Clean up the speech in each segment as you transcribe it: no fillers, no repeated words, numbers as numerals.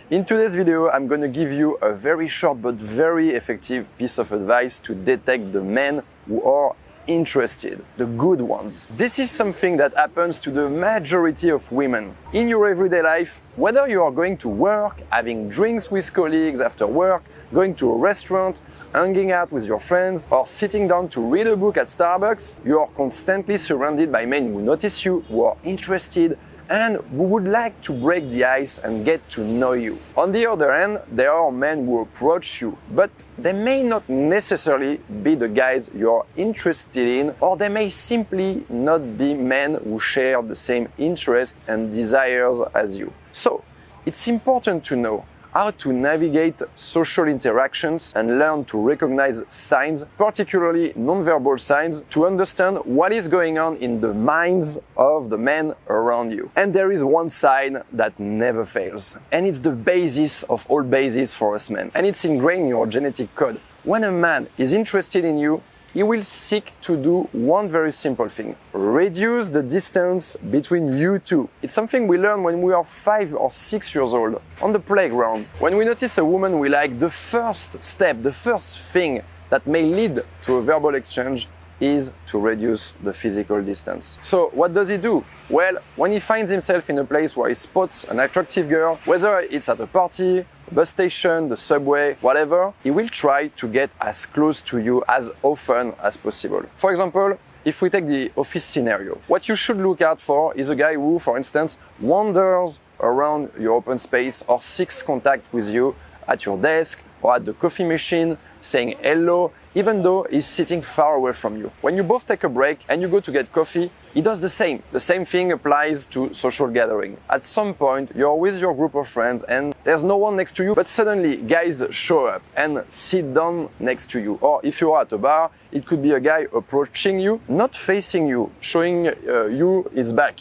In today's video, I'm going to give you a very short but very effective piece of advice to detect the men who are interested, the good ones. This is something that happens to the majority of women. In your everyday life, whether you are going to work, having drinks with colleagues after work, going to a restaurant, hanging out with your friends, or sitting down to read a book at Starbucks, you are constantly surrounded by men who notice you, who are interested, and who would like to break the ice and get to know you. On the other hand, there are men who approach you, but they may not necessarily be the guys you're interested in, or they may simply not be men who share the same interests and desires as you. So, it's important to know how to navigate social interactions and learn to recognize signs, particularly nonverbal signs, to understand what is going on in the minds of the men around you. And there is one sign that never fails, and it's the basis of all bases for us men, and it's ingrained in your genetic code. When a man is interested in you, he will seek to do one very simple thing: reduce the distance between you two. It's something we learn when we are 5 or 6 years old, on the playground. When we notice a woman we like, the first step, the first thing that may lead to a verbal exchange is to reduce the physical distance. So what does he do? Well, when he finds himself in a place where he spots an attractive girl, whether it's at a party, bus station, the subway, whatever, he will try to get as close to you as often as possible. For example, if we take the office scenario, what you should look out for is a guy who, for instance, wanders around your open space or seeks contact with you at your desk or at the coffee machine, saying hello, even though he's sitting far away from you. When you both take a break and you go to get coffee, he does the same. The same thing applies to social gathering. At some point, you're with your group of friends and there's no one next to you, but suddenly guys show up and sit down next to you. Or if you're at a bar, it could be a guy approaching you, not facing you, showing you his back,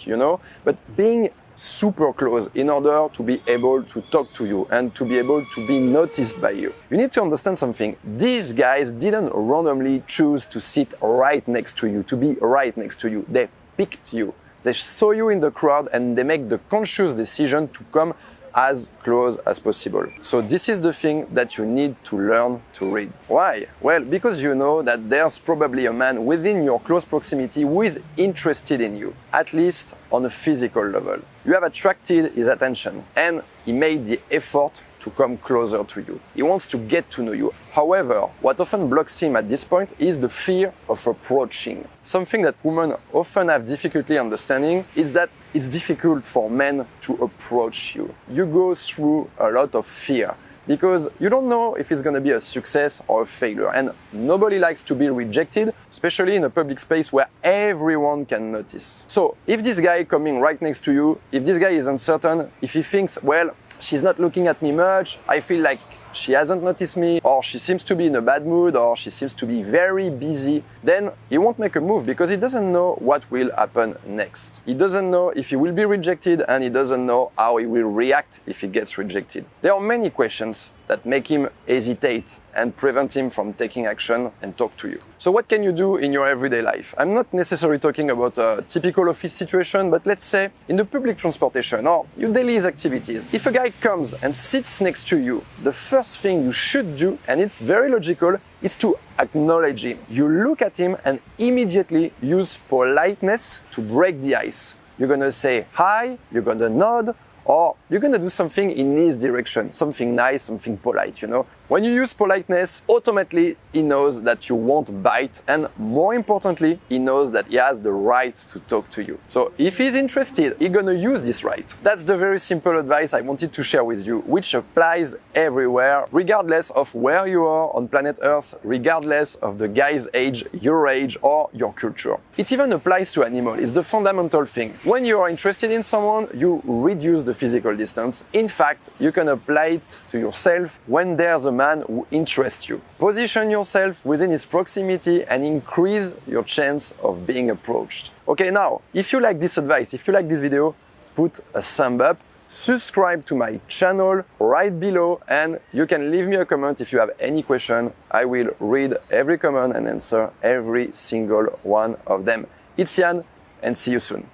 but being super close in order to be able to talk to you and to be able to be noticed by you. You need to understand something. These guys didn't randomly choose to sit right next to you, to be right next to you. They picked you. They saw you in the crowd and they make the conscious decision to come as close as possible. So this is the thing that you need to learn to read. Why? Well, because you know that there's probably a man within your close proximity who is interested in you, at least on a physical level. You have attracted his attention and he made the effort to come closer to you. He wants to get to know you. However, what often blocks him at this point is the fear of approaching. Something that women often have difficulty understanding is that it's difficult for men to approach you. You go through a lot of fear because you don't know if it's going to be a success or a failure. And nobody likes to be rejected, especially in a public space where everyone can notice. So if this guy coming right next to you, if this guy is uncertain, if he thinks, well, she's not looking at me much, I feel like she hasn't noticed me, or she seems to be in a bad mood, or she seems to be very busy, then he won't make a move because he doesn't know what will happen next. He doesn't know if he will be rejected and he doesn't know how he will react if he gets rejected. There are many questions that make him hesitate and prevent him from taking action and talk to you. So what can you do in your everyday life? I'm not necessarily talking about a typical office situation, but let's say in the public transportation or your daily activities. If a guy comes and sits next to you, the first thing you should do, and it's very logical, is to acknowledge him. You look at him and immediately use politeness to break the ice. You're gonna say hi, you're gonna nod, or you're gonna do something in his direction, something nice, something polite, When you use politeness, automatically he knows that you won't bite, and more importantly, he knows that he has the right to talk to you. So if he's interested, he's gonna use this right. That's the very simple advice I wanted to share with you, which applies everywhere, regardless of where you are on planet Earth, regardless of the guy's age, your age, or your culture. It even applies to animals. It's the fundamental thing. When you are interested in someone, you reduce the physical distance. In fact, you can apply it to yourself when there's a man who interests you. Position yourself within his proximity and increase your chance of being approached. Okay, now, if you like this advice, if you like this video, put a thumb up, subscribe to my channel right below, and you can leave me a comment if you have any question. I will read every comment and answer every single one of them. It's Yann, and see you soon.